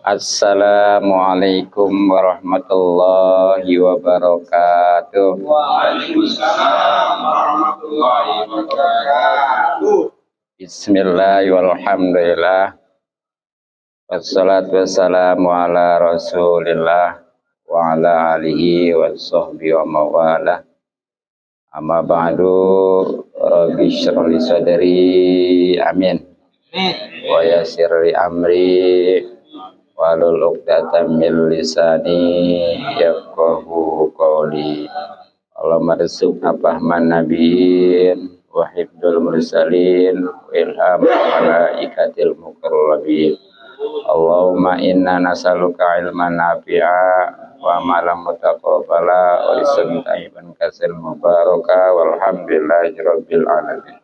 Assalamualaikum warahmatullahi wabarakatuh. Waalaikumsalam warahmatullahi wabarakatuh. Bismillahirrahmanirrahim. Wassalatu wassalamu ala rasulillah wa ala alihi wa sahbihi wa mawala. Amma ba'du, rabbi shrah li sadri, amin. Wa yassir li amri, wahlul 'uqdatam min lisani yafqahu qawli. Allahumma rizqna fahman nabiyyin wa hifdzul mursalin wa ilham malaikatil muqarrabin. Allahumma inna nas'aluka ilman nafi'a wa amalan mutaqabbala wa rizqan thayyiban katsiran mubaraka walhamdulillahi rabbil alamin.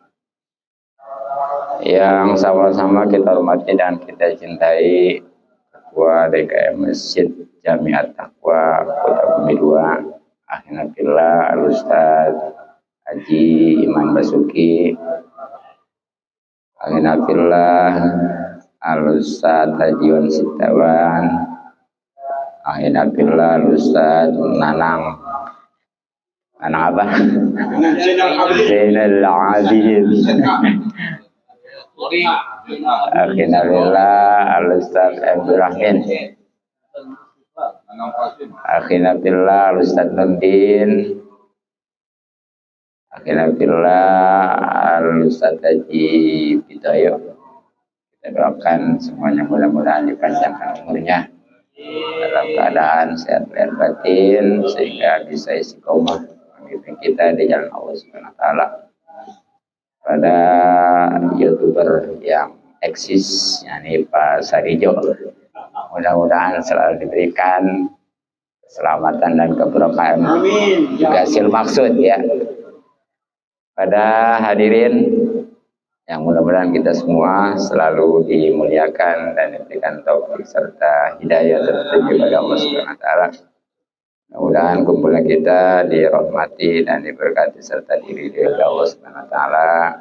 Yang sama-sama kita hormati dan kita cintai Ketua DKM Masjid Jamiat Taqwa Kota Bumi 2, Akhinatillah Al-Ustaz Haji Iman Basuki, Akhinatillah Al-Ustaz Haji Wan Sitawan, Akhinatillah Al-Ustaz Nanang apa? Zainal Abidin. Akhinatillah Al-Ustaz Ibrahim, Akhinatillah Al-Ustaz Nurdin, Akhinatillah Al-Ustaz Haji Bidayo. Kita doakan semuanya mudah-mudahan dipanjangkan umurnya dalam keadaan sehat lahir batin sehingga bisa istiqomah memimpin kita di jalan Allah Subhanahu wa taala. Pada YouTuber yang eksis, yakni Pak Sarijo, mudah-mudahan selalu diberikan keselamatan dan keberkahan juga sil maksud ya. Pada hadirin yang mudah-mudahan kita semua selalu dimuliakan dan diberikan taufik serta hidayah tertuju pada Allah Subhanahu wa taala. Mudah-mudahan kumpulan kita dirahmati dan diberkati serta diridhoi oleh Allah Subhanahu wa taala,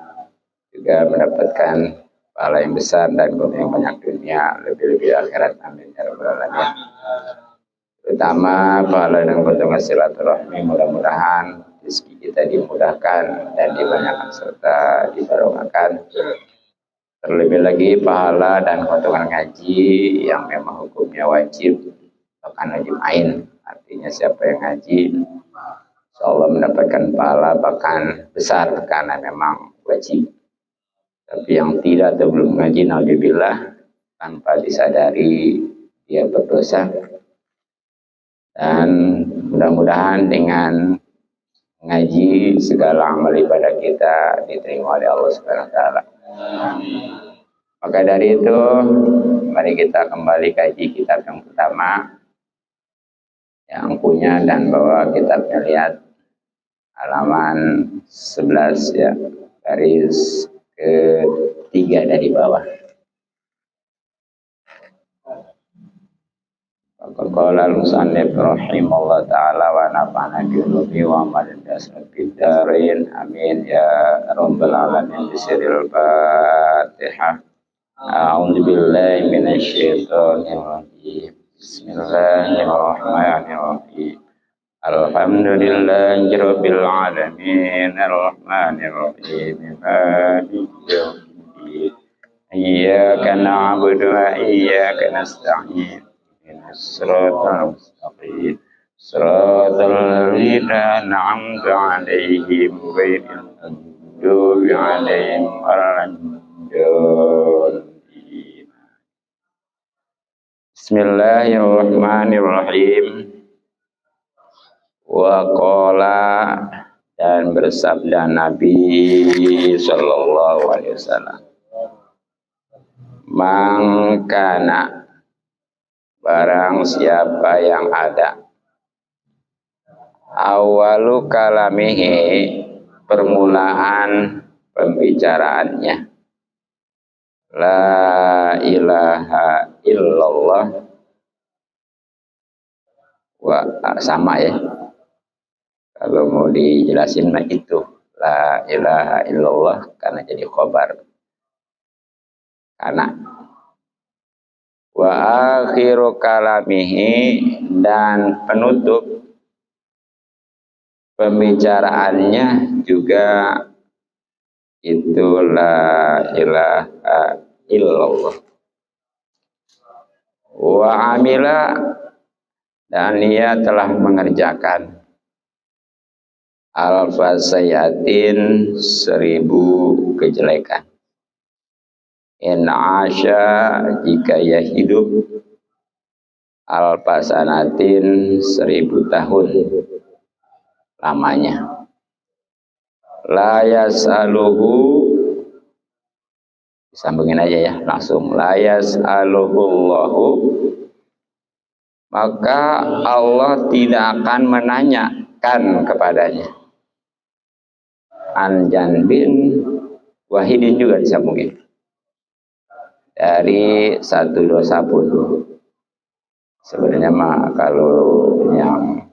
juga mendapatkan pahala yang besar dan keuntungan yang banyak dunia, lebih-lebih akhirat. Amin ya rabbal alamin. Terutama pahala dan keuntungan silaturahmi, mudah-mudahan rezeki kita dimudahkan dan dibanyakan serta dibarokahkan. Terlebih lagi pahala dan keuntungan ngaji yang memang hukumnya wajib, bahkan wajib ain. Artinya siapa yang ngaji insyaallah mendapatkan pahala bahkan besar karena memang wajib. Tapi yang tidak atau belum ngaji, naudzubillah, tanpa disadari dia berdosa. Dan mudah-mudahan dengan ngaji segala amal ibadah kita diterima oleh Allah Subhanahu wa taala. Maka dari itu mari kita kembali kaji kitab yang pertama yang punya dan bawa kitabnya, lihat halaman 11 ya, garis ketiga dari bawah. Qala al-musannif rahimahullah ta'ala wa nafa'ana bihi wa amalin bidarin, amin ya rabbal alamin. Bisiril Fatihah. A'udzu billahi minasy syaithanir rajim. Bismillahirrahmanirrahim. Alhamdulillahi rabbil alamin arrahmanir rahim maliki yaumiddin. Iyyaka na'budu wa iyyaka nasta'in. Shiratal mustaqim. Shiratal ladzina an'amta 'alaihim ghairil maghdubi 'alaihim waladdallin. Bismillahirrahmanirrahim. Wa qala, dan bersabda Nabi sallallahu alaihi wasallam, mangkana, barang siapa yang ada, awalu kalamihi, permulaan pembicaraannya, la ilaha illallah, sama ya, kalau mau dijelasin mah itu la ilaha illallah karena jadi khobar, karena wa akhiru kalamihi, dan penutup pembicaraannya juga itu la ilaha illallah. Wa amila, dan ia telah mengerjakan alfa sayatin 1000 kejelekan. In asya, jika ia hidup, alfa sanatin 1000 tahun lamanya. La yas'aluhu, disambungin aja ya langsung, la yas'aluhullahu, maka Allah tidak akan menanyakan kepadanya. An janbin wahidin juga disambungin, dari satu dosa pun. Sebenarnya mah kalau yang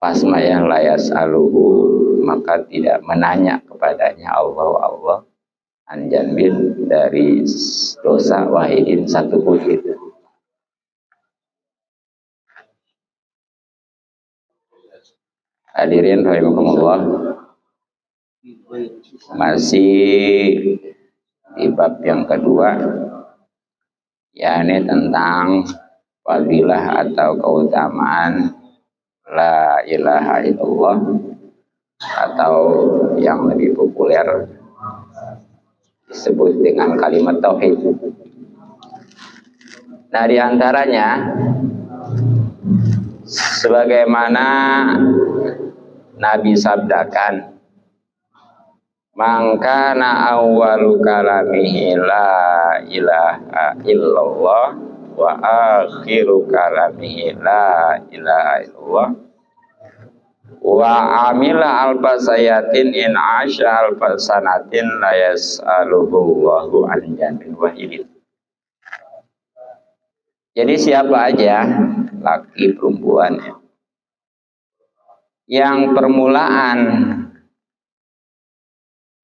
pasma yang layas aluhu, maka tidak menanya kepadanya Allah anjanbin, dari dosa wahidin satu pun itu. Hadirin rahimakumullah, masih di bab yang kedua, yakni tentang fadilah atau keutamaan la ilaha illallah, atau yang lebih populer disebut dengan kalimat tauhid. Nah, di antaranya sebagaimana Nabi sabdakan, mangkana awwalu kalamihi la ilaha illallah wa akhiru kalamihi la ilaha illallah wa amila alfa sayatin in asya alfa sanatin la yas'aluhu Allahu an janbin wahidin. Jadi siapa aja, laki perempuan, yang permulaan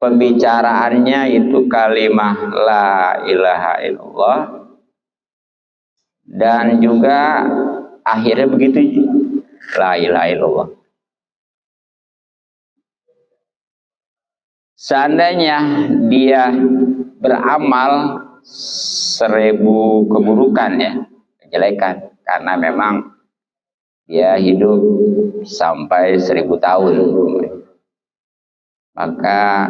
pembicaraannya itu kalimah la ilaha illallah, dan juga akhirnya begitu, la ilaha illallah. Seandainya dia beramal 1000 keburukan, ya, kejelekan, karena memang dia hidup sampai 1000 tahun, maka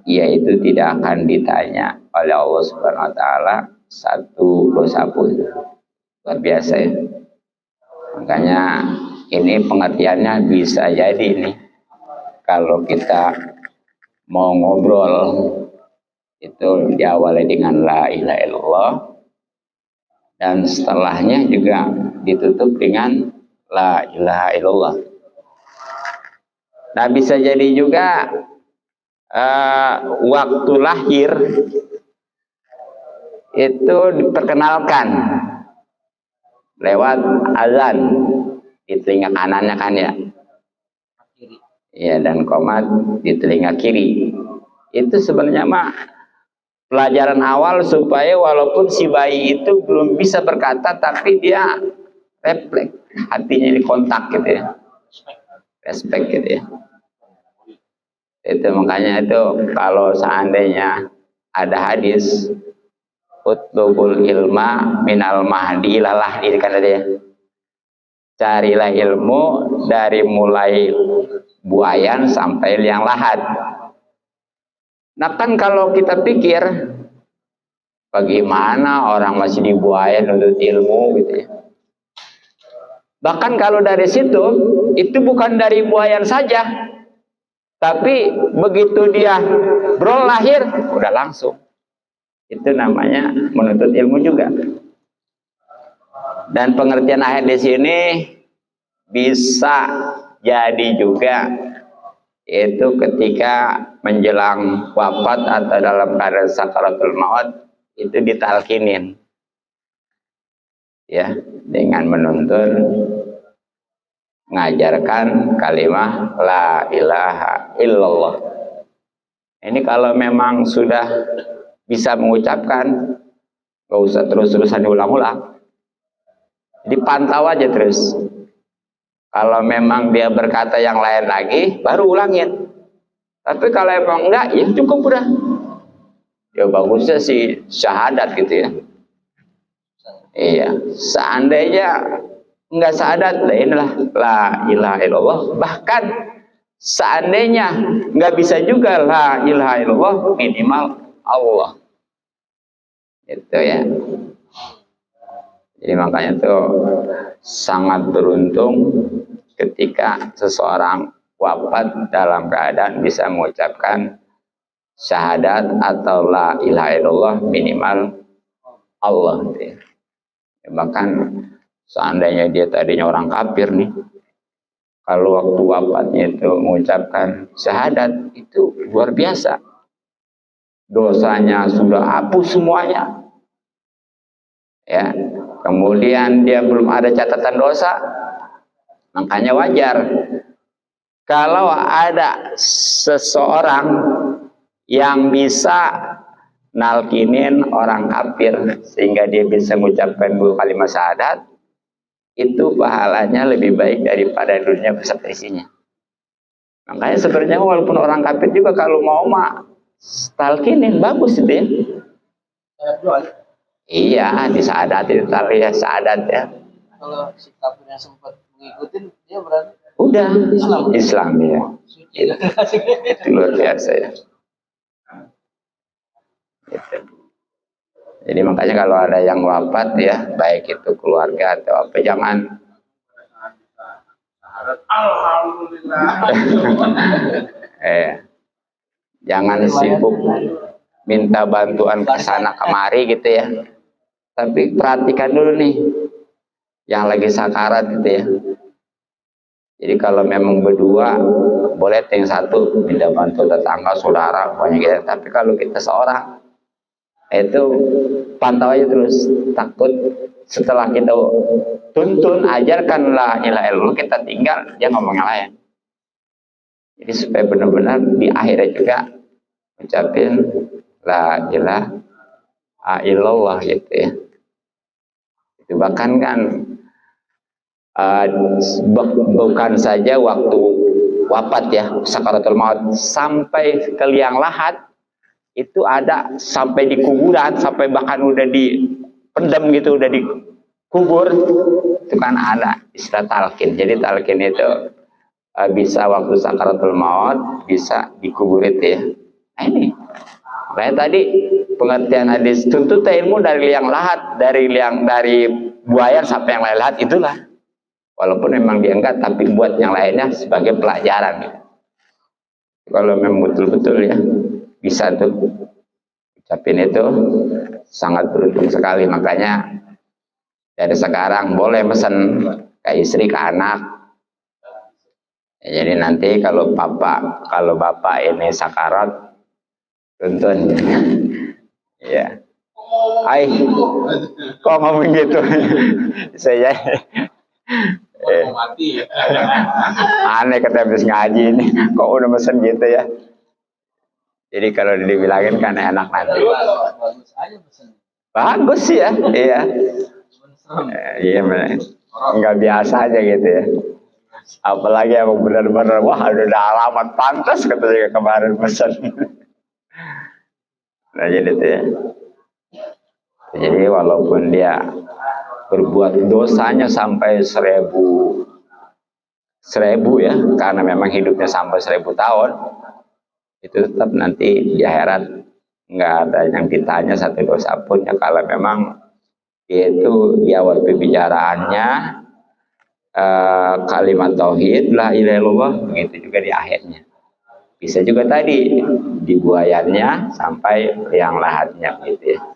ia itu tidak akan ditanya oleh Allah Subhanahu wa taala satu dosa pun. Luar biasa, ya. Makanya ini pengertiannya bisa jadi ini, kalau kita mau ngobrol itu diawali dengan la ilaha illallah, dan setelahnya juga ditutup dengan la ilaha illallah. Nah, bisa jadi juga waktu lahir itu diperkenalkan lewat azan di telinga kanannya, kan, ya. Ya, dan qomat di telinga kiri. Itu sebenarnya mah pelajaran awal supaya walaupun si bayi itu belum bisa berkata, tapi dia refleks, hatinya dikontak gitu, ya. Respect gitu, ya. Itu makanya itu kalau seandainya ada hadis utlubul ilma minal mahdi ilalah, kan ada, ya. Carilah ilmu dari mulai buayan sampai liang lahat. Nah, kan kalau kita pikir bagaimana orang masih di buayan untuk ilmu gitu, ya. Bahkan kalau dari situ itu bukan dari buayan saja, tapi begitu dia lahir udah langsung. Itu namanya menuntut ilmu juga. Dan pengertian ayat di sini bisa jadi juga itu ketika menjelang wafat atau dalam keadaan sakaratul maut, itu ditalkinin, ya, dengan menuntun mengajarkan kalimah la ilaha illallah. Ini kalau memang sudah bisa mengucapkan, Gak usah terus-terusan diulang-ulang. Dipantau aja terus. Kalau memang dia berkata yang lain lagi, baru ulangin. Tapi kalau emang enggak, ya cukup udah. Ya bagusnya sih syahadat gitu ya. Iya, seandainya enggak syahadat, lah inilah la ilaha illallah. Bahkan seandainya enggak bisa juga la ilaha illallah, minimal Allah. Itu ya. Jadi makanya tuh sangat beruntung ketika seseorang wafat dalam keadaan bisa mengucapkan syahadat atau la ilaha illallah minimal Allah. Ya, bahkan seandainya dia tadinya orang kafir nih, kalau waktu wafatnya itu mengucapkan syahadat itu luar biasa. Dosanya sudah hapus semuanya. Ya, kemudian dia belum ada catatan dosa, makanya wajar kalau ada seseorang yang bisa nalkinin orang kafir sehingga dia bisa mengucapkan 2 kalimat syahadat, itu pahalanya lebih baik daripada dunia beserta isinya. Makanya sebenarnya walaupun orang kafir juga kalau mau talkinin bagus itu ya. Iya, disadatin tali ya, sadat ya. Kalau si kafirnya sempat mengikutin, dia berarti udah Islam ya. Itu luar biasa ya. Gitu. Jadi makanya kalau ada yang wafat ya, baik itu keluarga atau apa, jangan alhamdulillah. Jangan sibuk minta bantuan ke sana kemari gitu ya. Tapi perhatikan dulu nih yang lagi sakarat gitu ya. Jadi kalau memang berdua boleh yang satu minta bantu tetangga, saudara, banyak gitu. Tapi kalau kita seorang itu pantau aja terus. Takut setelah kita tuntun ajarkan la ilaha illallah, kita tinggal dia ngomong yang lain. Jadi supaya benar-benar di akhirnya juga ucapin la ilaha illallah gitu ya. Itu bahkan kan bukan saja waktu wafat ya, sakaratul maut, sampai ke liang lahat itu ada, sampai di kuburan, sampai bahkan udah dipendam gitu, udah dikubur, itu kan ada istilah talqin. Jadi talqin itu bisa waktu sakaratul maut, bisa dikubur itu ya. Nah ini kayak tadi pengertian hadis, tuntut ilmu dari liang lahat, dari buaya sampai yang lain lahat, itulah. Walaupun memang diangkat, tapi buat yang lainnya sebagai pelajaran. Gitu. Kalau memang betul-betul ya bisa tuh ucapin itu, sangat beruntung sekali. Makanya dari sekarang boleh pesan ke istri, ke anak. Ya, jadi nanti kalau bapak ini sakarat, tuntun ya, kok ngomong gitu. Saya mati. Aneh kata habis ngaji ini, kok udah mesen gitu ya. Jadi kalau dibilangin kan enak nanti. Bagus sih ya, iya. Iya, nggak biasa aja gitu ya. Apalagi yang benar-benar wah udah alamat pantas katanya kemarin pesan. Nah jadi itu ya. Jadi walaupun dia berbuat dosanya sampai 1000 ya, karena memang hidupnya sampai 1000 tahun, itu tetap nanti di akhirat nggak ada yang ditanya satu dosa pun ya, kalau memang itu di awal pembicaraannya kalimat tauhid la ilaha illallah, begitu juga di akhirnya. Bisa juga tadi di buayannya sampai yang lahatnya gitu ya.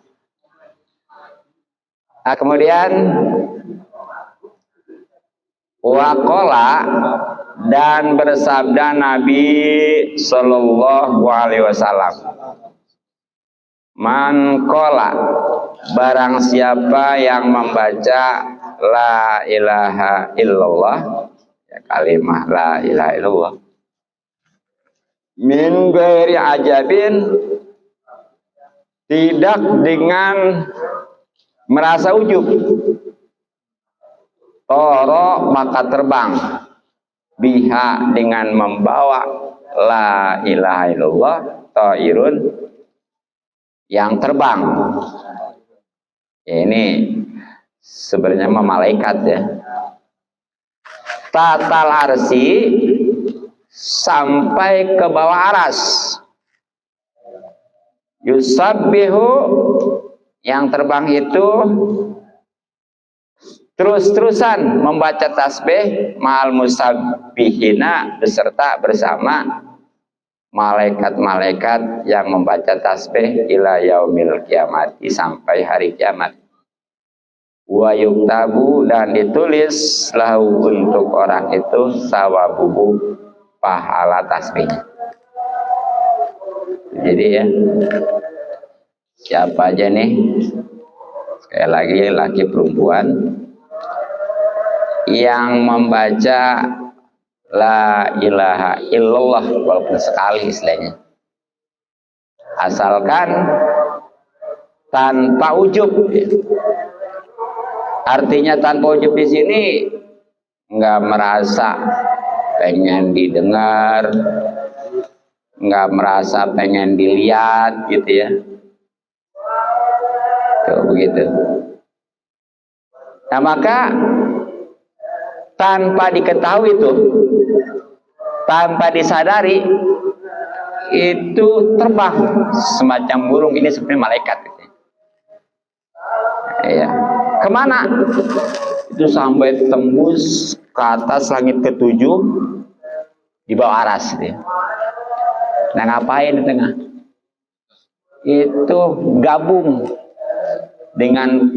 Nah, kemudian waqala, dan bersabda Nabi Sallallahu Alaihi Wasallam, man qala, barang siapa yang membaca la ilaha illallah, ya kalimah la ilaha illallah, min ghairi ajabin, tidak dengan merasa ujub. Toro maka terbang biha dengan membawa la ilaha illallah, ta'irun yang terbang. Ya, ini sebenarnya malaikat ya. Tatal arsi sampai ke bawah aras. Yusabbihu yang terbang itu terus-terusan membaca tasbih ma'al musabbihina beserta bersama malaikat-malaikat yang membaca tasbih ila yaumil kiamati sampai hari kiamat. Wa yuktabu dan ditulis lahu untuk orang itu sawabuhu pahala tasbihnya. Jadi ya, siapa aja nih, sekali lagi laki perempuan yang membaca la ilaha illallah walaupun sekali istilahnya, asalkan tanpa ujub. Artinya tanpa ujub di sini nggak merasa pengen didengar, nggak merasa pengen dilihat gitu ya. Tuh begitu. Nah maka tanpa diketahui itu, tanpa disadari itu terbang semacam burung. Ini sebenarnya malaikat gitu. Ya. Kemana? Itu sampai tembus ke atas langit ketujuh di bawah aras gitu. Nah ngapain di tengah? Itu gabung dengan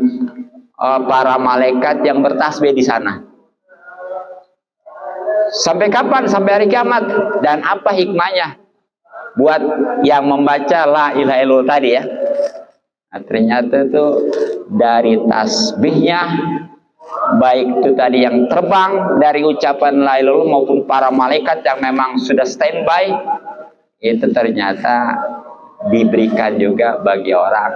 para malaikat yang bertasbih di sana. Sampai kapan? Sampai hari kiamat. Dan apa hikmahnya buat yang membaca la ilaha illallah tadi ya? Nah, ternyata itu dari tasbihnya, baik itu tadi yang terbang dari ucapan la ilaha illallah maupun para malaikat yang memang sudah standby, itu ternyata diberikan juga bagi orang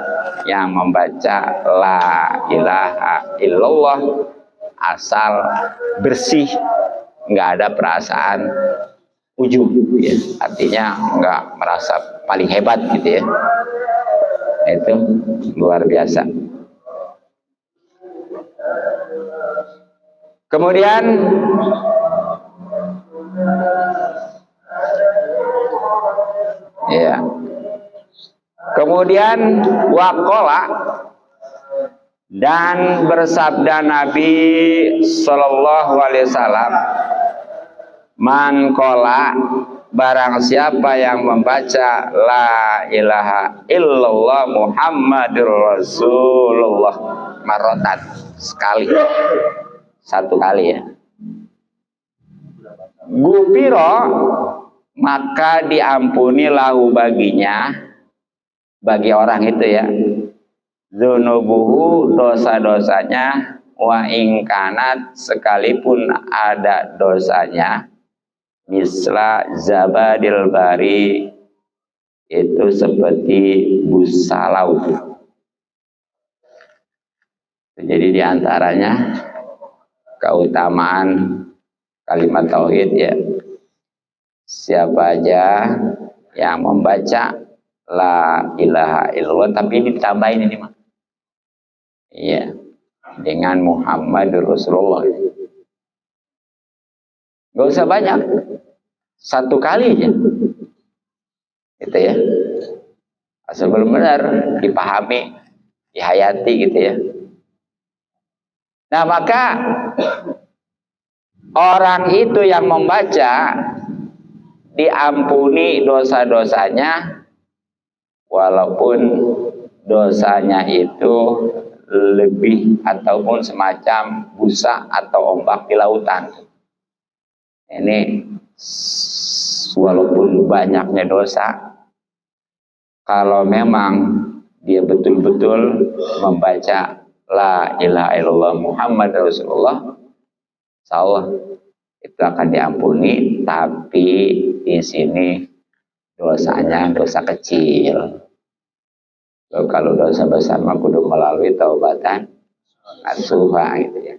yang membaca la ilaha illallah asal bersih, nggak ada perasaan ujub ya. Artinya nggak merasa paling hebat gitu ya. Itu luar biasa. Kemudian ya, kemudian waqala dan bersabda Nabi Sallallahu Alaihi Wasallam, man qala barang siapa yang membaca la ilaha illallah Muhammadur Rasulullah marotan sekali, satu kali ya, gufiro maka diampuni lahu baginya, bagi orang itu ya, dzunubuhu dosa-dosanya, wa ingkanat sekalipun ada dosanya, misla zabadil bari itu seperti busa laut. Jadi diantaranya keutamaan kalimat tauhid ya, siapa aja yang membaca la ilaha illallah tapi ditambahin ini mah iya dengan Muhammadur Rasulullah, nggak usah banyak, satu kali aja gitu ya, asal benar dipahami, dihayati gitu ya. Nah maka orang itu yang membaca diampuni dosa-dosanya walaupun dosanya itu lebih ataupun semacam busa atau ombak di lautan. Ini walaupun banyaknya dosa, kalau memang dia betul-betul membaca la ilaha illallah Muhammad Rasulullah, insyaallah itu akan diampuni. Tapi di sini dosanya dosa kecil, Kalau dosa besar mah kudu melalui taubatan nasuha gitu ya.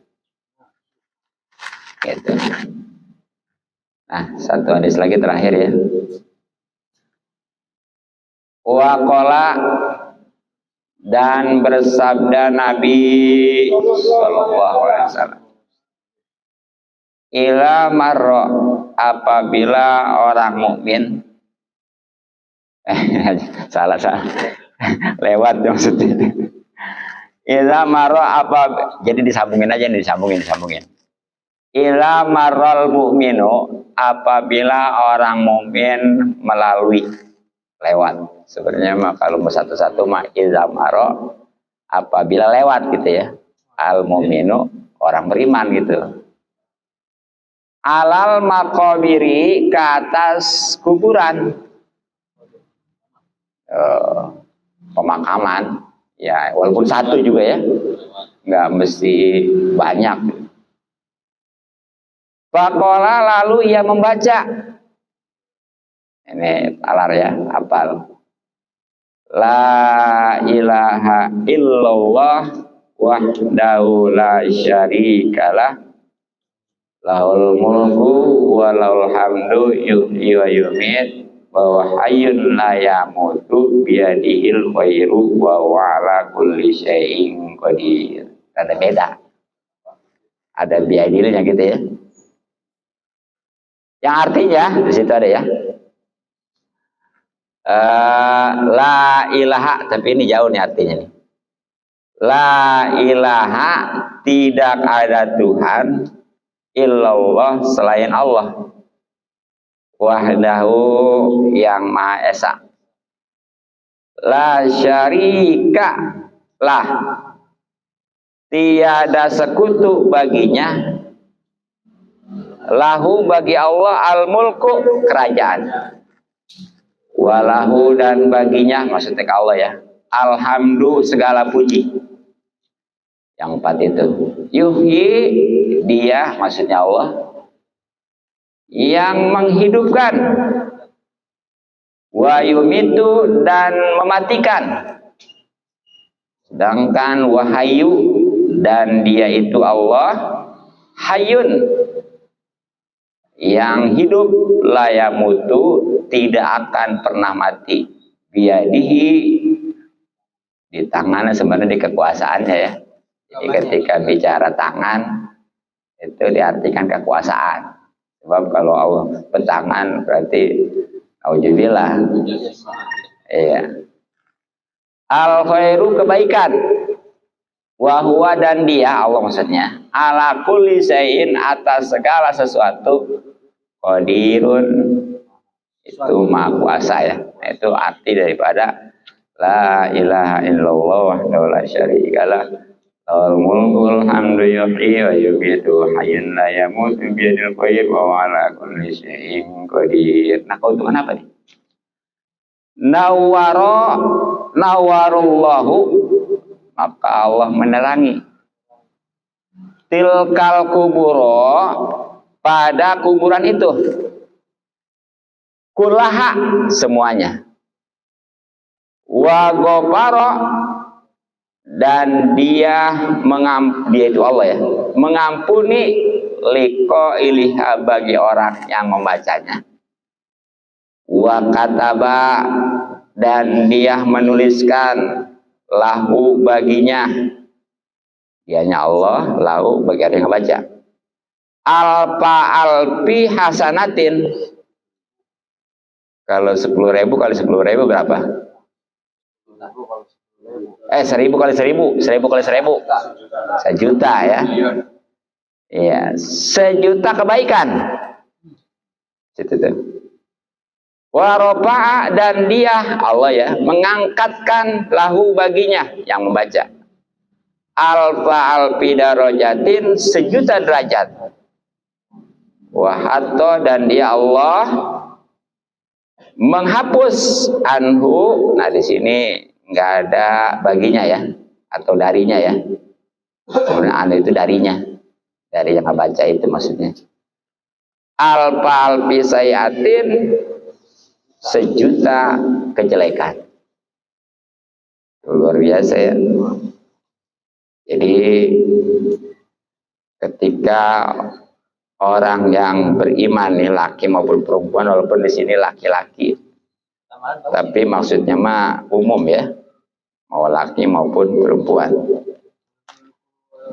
Gitu. Nah, satu hadis lagi terakhir ya. Waqala dan bersabda Nabi sallallahu alaihi wasallam. Ila marra apabila orang mukmin salah lewat maksudnya. Ila marra apa jadi disambungin aja nih disambungin. Ila marral mu'minu apabila orang mukmin melalui lewat. Sebenarnya mah kalau mau satu-satu mah ila marra apabila lewat gitu ya. Al mu'minu orang beriman gitu. Alal makobiri ke atas kuburan. Pemakaman ya walaupun satu juga ya nggak mesti banyak. Faqala lalu ia membaca ini alar ya apal la ilaha illallah wahdahu la syarikalah lahul mulku wa lahul hamdu yuhyi wa yumiit wa hayyun la yamutu biyadihil khairu wa huwa ala kulli syai'in qadir. Ada beda. Ada biyadilnya gitu ya. Yang artinya di situ ada ya. La ilaha, tapi ini jauh nih artinya nih. La ilaha tidak ada Tuhan illallah selain Allah. Wahdahu yang Maha Esa. La syarika lah. Tiada sekutu baginya. Lahu bagi Allah al-mulku kerajaan. Walahu dan baginya maksudnya ke Allah ya. Alhamdu segala puji. Yang empat itu. Yuhyi dia maksudnya Allah yang menghidupkan. Wa yumitu dan mematikan. Sedangkan wahyu dan dia itu Allah hayyun yang hidup layamutu tidak akan pernah mati biadihi di tangannya sebenarnya di kekuasaannya ya. Jadi ketika bicara tangan itu diartikan kekuasaan. Sebab kalau Allah bertangan berarti auzubillah. Iya. Al khairu kebaikan. Wa huwa dan dia Allah maksudnya ala kulli syai'in atas segala sesuatu qadirun itu maha kuasa ya. Itu arti daripada la ilaha illallah wahdahu la syarikalah lahul mulkul hamdu yuhyi wa yumiitu hayyun la yamutu biyadil khair wa huwa ala kulli syai'in qadir. Nah, keuntungan apa nih? Nawarallahu maka Allah menerangi tilkal kuburo pada kuburan itu kulaha semuanya wa ghafara dan dia itu Allah ya mengampuni liko iliha bagi orang yang membacanya wa kataba dan dia menuliskan lahu baginya dianya Allah lahu bagi orang yang baca alfi hasanatin kalau 10.000 kali 10.000 berapa? 1.000 kali 1.000 kali 1.000 1.000.000 ya iya 1.000.000 kebaikan itu tuh warofa'a dan dia Allah ya mengangkatkan lahu baginya yang membaca alfi darajatin 1.000.000 derajat wahato dan dia Allah menghapus anhu. Nah di sini nggak ada baginya ya atau darinya ya. Kemudian anu itu darinya dari yang membaca itu maksudnya alfi sayatin 1.000.000 kejelekan. Itu luar biasa ya. Jadi ketika orang yang beriman nih, laki maupun perempuan, walaupun di sini laki-laki, tapi maksudnya mah umum ya, mau laki maupun perempuan.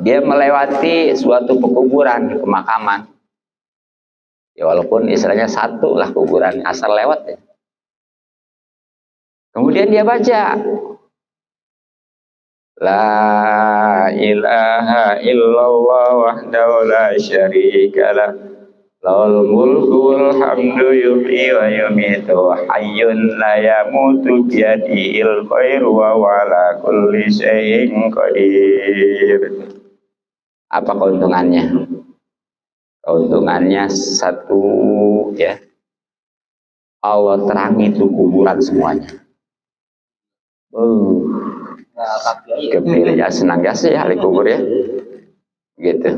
Dia melewati suatu pekuburan, pemakaman. Ya walaupun istilahnya satu lah kuburan, asal lewat ya. Kemudian dia baca, La ilaha illallah wahdahu la syarikalah, lahul mulku wal hamdu yuhyi wa yumiitu, hayyun la yamutu biyadihil khairu wa ala kulli syai'in qadir. Apa keuntungannya? Keuntungannya satu ya, Allah terangi itu kuburan semuanya. Gembira ya, senang ya sih ahli kubur ya, gitu.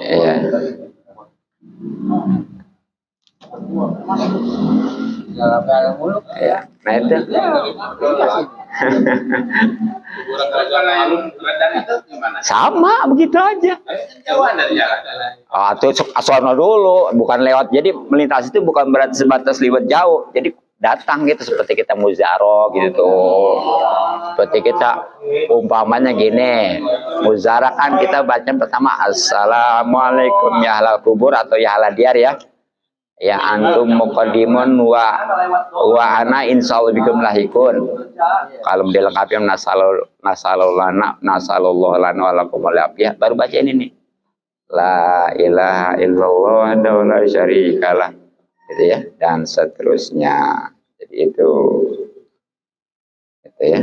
Iya. Ya, nah itu. Sama begitu aja. Itu asono dulu, bukan lewat. Jadi melintas itu bukan berarti sebatas lewat jauh. Jadi datang gitu, seperti kita muzaro gitu. Seperti kita umpamanya gini, muzara kan kita baca pertama assalamualaikum ya ahlal kubur atau ya ahlal diyar ya. Ya antum muqaddimun wa ana insyaallah bikum lahikun. Kalau dilengkapi nasallallahu lana wa lakum alafiyah, baru baca ini nih. La ilaha illallah wa la syarikalah. Gitu ya, dan seterusnya. Jadi itu ya.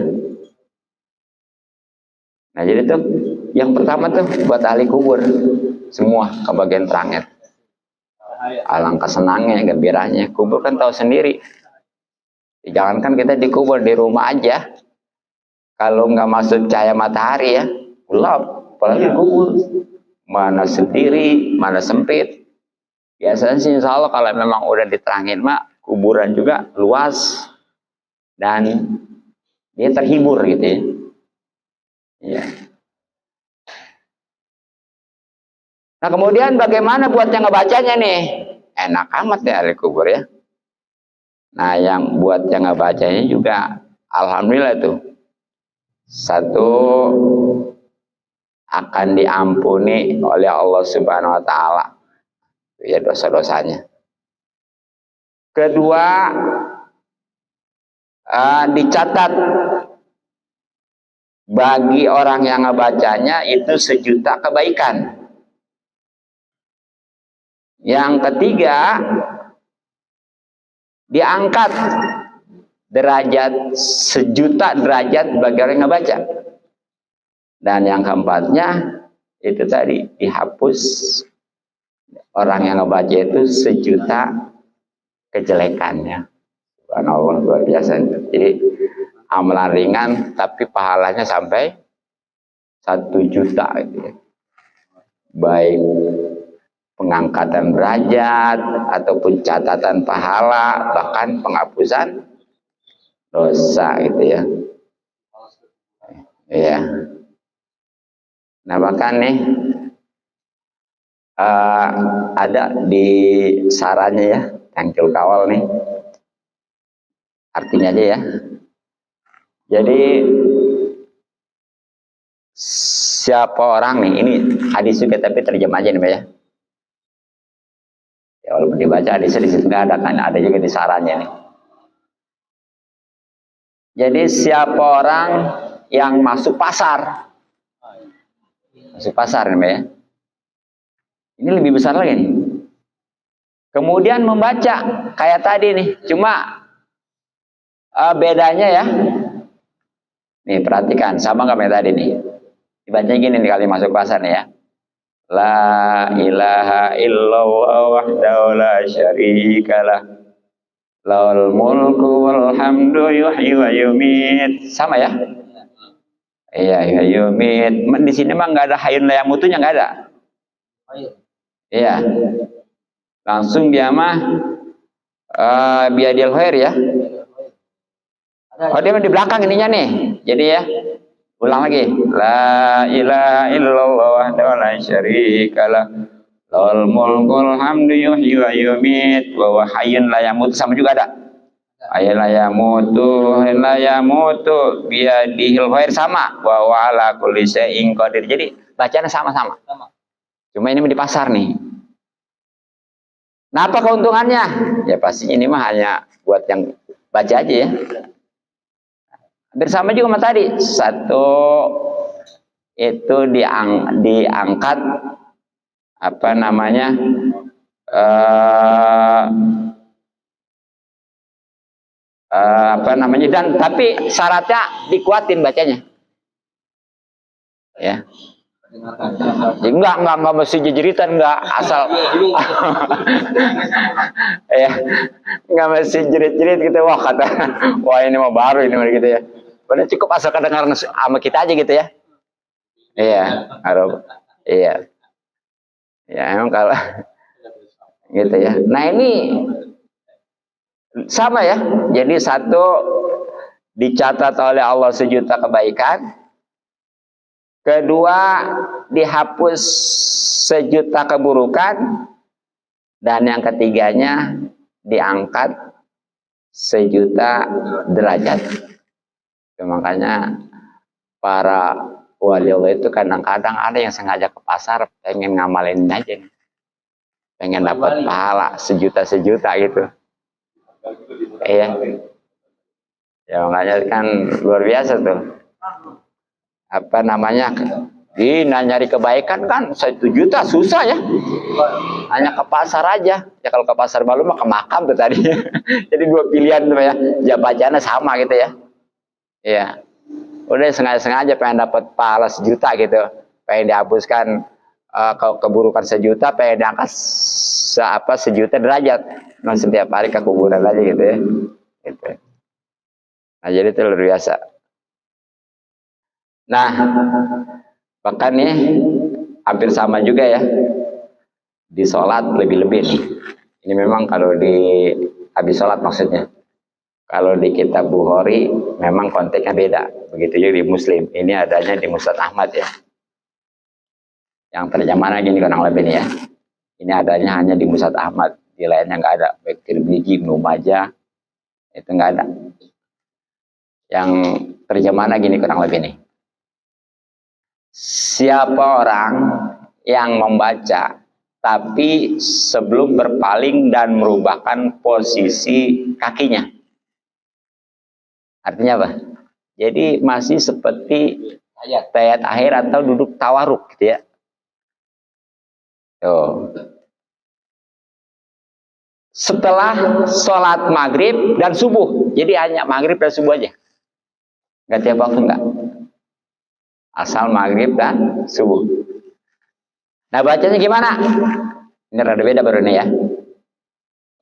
Nah, jadi tuh yang pertama tuh buat ahli kubur semua kebagian terangnya. Alangkah senangnya, gembiranya. Kubur kan tahu sendiri. Jangankan kita dikubur di rumah aja, kalau nggak masuk cahaya matahari ya, gelap. Apalagi kubur, mana sendiri, mana sempit. Biasanya sih insya Allah kalau memang udah diterangin mak, kuburan juga luas dan dia terhibur gitu ya. Iya. Nah kemudian bagaimana buat yang ngebacanya nih? Enak amat ya ahli kubur ya. Nah yang buat yang ngebacanya juga alhamdulillah tuh. Satu, akan diampuni oleh Allah Subhanahu wa taala ya dosa-dosanya. Kedua, dicatat bagi orang yang ngebacanya itu 1.000.000 kebaikan. Yang ketiga, diangkat derajat 1.000.000 derajat bagi orang yang ngebaca. Dan yang keempatnya itu tadi dihapus orang yang ngebaca itu 1.000.000 kejelekannya. Subhanallah, luar biasa. Jadi amalan ringan tapi pahalanya sampai 1.000.000 gitu ya. Baik pengangkatan derajat ataupun catatan pahala, bahkan penghapusan dosa gitu ya. Iya. Nah bahkan nih ada di sarannya ya, Tangkil Kawal nih, artinya aja ya. Jadi siapa orang nih, ini hadis juga tapi terjemah aja nih Pak ya. Ya walaupun dibaca hadisnya di situ nggak ada kan, ada juga di sarannya nih. Jadi siapa orang yang masuk pasar nih Pak ya. Ini lebih besar lagi nih. Kemudian membaca kayak tadi nih, cuma bedanya ya. Nih perhatikan, sama nggak kayak tadi nih. Dibacanya gini nih kali masuk pasar nih ya. La ilaha illallah wahdahu la syarikalah, lahul mulku wal hamdu yuhyi wa yumiit. Sama ya? Iya, yumiit. Di sini mah nggak ada hayyun la yamutunya, nggak ada. Iya. Langsung dia mah biadil khair ya. Oh, dia di belakang ininya nih. Jadi ya, ulang lagi. La ilaha illallah wahdahu la syarikalah. Lahul mulkul hamdu yuhyi wa yumiit wa huwa hayyun la yamut. Sama juga ada. Ayat la yamutu biyadihil khair, sama. Wa huwa ala kulli syai'in qadir. Jadi bacanya sama-sama. Cuma ini di pasar nih. Nah, apa keuntungannya? Ya pasti ini mah hanya buat yang baca aja ya. Bersama juga sama tadi. Satu itu diangkat apa namanya? Dan tapi syaratnya dikuatin bacanya. Ya. Jadi enggak mesti jejeritan, enggak asal ya, enggak mesti jerit-jerit gitu. Wah ini mah baru ini gitu ya. Padahal cukup asal kedengaran sama kita aja gitu ya. Iya, iya. Ya emang kalau gitu ya. Nah ini sama ya. Jadi satu dicatat oleh Allah 1 juta kebaikan. Kedua, dihapus 1 juta keburukan. Dan yang ketiganya, diangkat 1 juta derajat. Makanya para wali Allah itu kadang-kadang ada yang sengaja ke pasar pengen ngamalin aja. Pengen dapat pahala 1 juta gitu. Iya. Ya makanya kan luar biasa tuh. Apa namanya, nyari kebaikan kan 1 juta susah ya, hanya ke pasar aja ya. Kalau ke pasar malu mah ke makam tuh tadi. Jadi 2 pilihan tuh ya, bacanya sama gitu ya. Iya, udah sengaja pengen dapat pahala 1 juta gitu, pengen dihapuskan keburukan 1 juta, pengen diangkat 1 juta derajat, nah setiap hari ke kuburan aja gitu ya gitu. Nah jadi itu luar biasa. Nah, bahkan nih hampir sama juga ya. Di sholat lebih-lebih nih. Ini memang kalau di habis sholat maksudnya. Kalau di kitab Bukhari memang konteksnya beda. Begitu juga di Muslim. Ini adanya di Musnad Ahmad ya. Yang terjemahan gini kurang lebih nih ya. Ini adanya hanya di Musnad Ahmad. Di lainnya nggak ada. Baik Tirmidzi, Ibnu Majah itu nggak ada. Yang terjemahan gini kurang lebih nih. Siapa orang yang membaca tapi sebelum berpaling dan merubahkan posisi kakinya, artinya apa? Jadi masih seperti tahiyat akhir atau duduk tawaruk gitu ya. Tuh. Setelah sholat maghrib dan subuh, jadi hanya maghrib dan subuh aja, nggak tiap waktu enggak. Asal maghrib dan subuh. Nah bacanya gimana? Ini rada beda baru nih ya.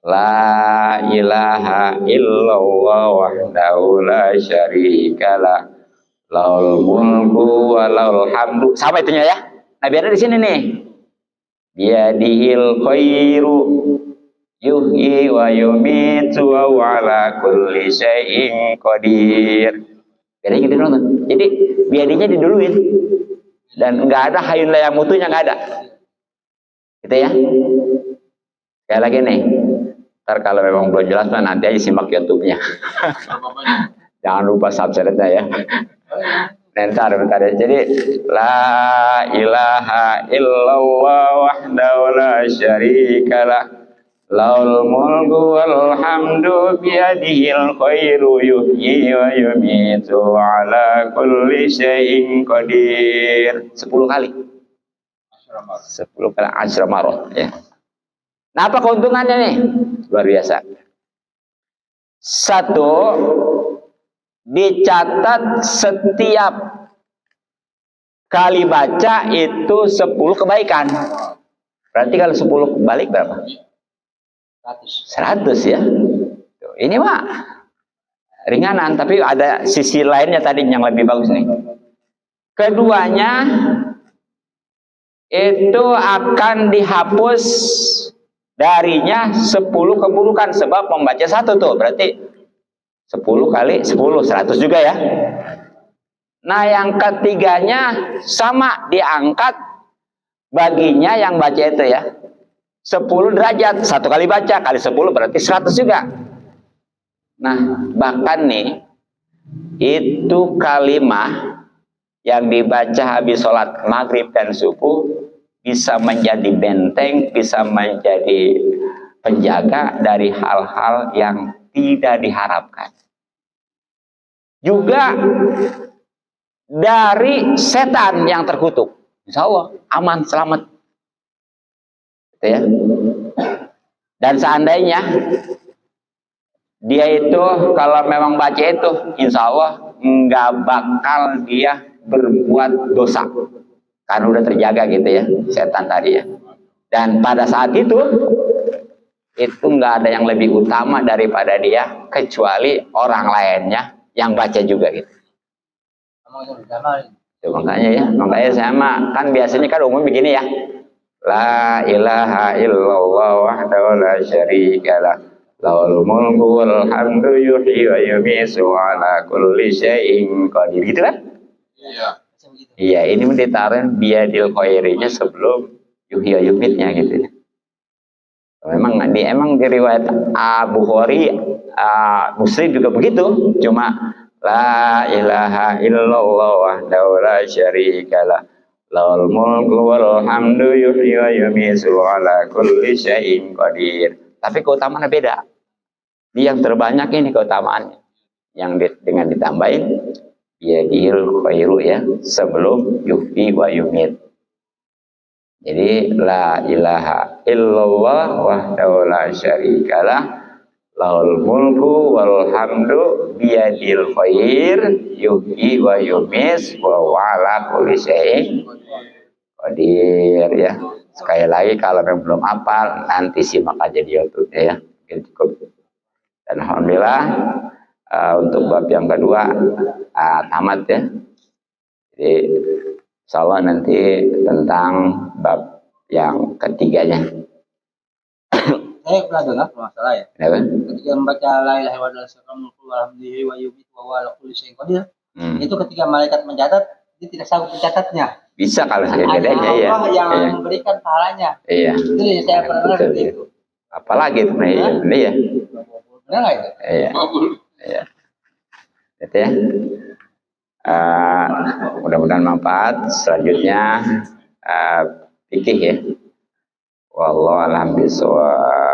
La ilaha illallah wahdahu la syarikalah. Lahul mulku wa lahul hamdu. Sama itunya ya. Nah biar di sini nih. Biyadihil khairu yuhyi wa yumitu wa ala kulli syai'in qadir. Biar gitu nonton. Jadi biadinya diduluin dan nggak ada hayun la yamutunya, nggak ada gitu ya. Sekali lagi nih, ntar kalau memang belum jelas mah nanti aja simak YouTube-nya. Jangan lupa subscribe-nya ya. Bentar ya. Jadi la ilaha illallah wahdahu la syarikalah. Lahul mulku wal hamdu biyadihil khairu yuhyi wa yumitu ala kulli syai'in qadir. 10 kali. 10 kali asyramarat ya. Nah, apa keuntungannya nih? Luar biasa. 1, dicatat setiap kali baca itu 10 kebaikan. Berarti kalau 10 balik berapa? 100 ya. Ini mah ringanan, tapi ada sisi lainnya tadi yang lebih bagus nih. Keduanya itu akan dihapus darinya 10 keburukan sebab membaca 1 tuh. Berarti 10 kali 10, 100 juga ya. Nah yang ketiganya sama diangkat baginya yang baca itu ya. 10 derajat, 1 kali baca kali 10 berarti 100 juga. Nah bahkan nih itu kalimah yang dibaca habis sholat maghrib dan subuh bisa menjadi benteng, bisa menjadi penjaga dari hal-hal yang tidak diharapkan. Juga dari setan yang terkutuk. Insya Allah aman, selamat. Gitu ya. Dan seandainya dia itu kalau memang baca itu, insya Allah nggak bakal dia berbuat dosa. Karena udah terjaga gitu ya, setan tadi ya. Dan pada saat itu nggak ada yang lebih utama daripada dia, kecuali orang lainnya yang baca juga gitu. Makanya saya mah kan biasanya kan umum begini ya. La ilaha illallah wahdahu la syarikalah lahul mulku wal hamdu yuhyi wa yumiitu wa ala kulli syai'in qadir gitu kan? Iya. Iya, ini ditaruh biadil khairinya sebelum yuhyi wa yumiitnya gitu. Emang di riwayat Bukhari, Muslim juga begitu, cuma la ilaha illallah wahdahu la syarikalah lahul mulku wal hamdu yuhyi wa yumiitu wa ala kulli syai'in qadir. Tapi keutamaannya beda. Yang terbanyak ini keutamaannya. Yang dengan ditambahin biadil khairu ya sebelum yuhyi wa yumiit. Jadi la ilaha illallah wahdahu la syarikalah lahul mulku wal hamdu biyadil khair yuhyi wa yumiitu wa ala kulli syai'in qadir ya. Sekali lagi kalau yang belum hafal nanti simak aja di YouTube ya. Cukup. Dan alhamdulillah untuk bab yang kedua tamat ya. Jadi insyaallah nanti tentang bab yang ketiganya. Saya pernah dengar kalau masalah ya. Kenapa? Ketika membaca la ilaha illallah wa yumiitu wa ala kulli syai'in qadir, itu ketika malaikat mencatat dia tidak sanggup mencatatnya. Bisa kalau bedanya ya. Allah yang memberikan pahalanya. Iya. Itu yang saya pernah dengar itu. Apalagi itu ini ya. Benar nggak itu? Iya. Iya. Gitu ya. Mudah-mudahan manfaat. Selanjutnya fikih ya. Wallahu a'lam bishawab.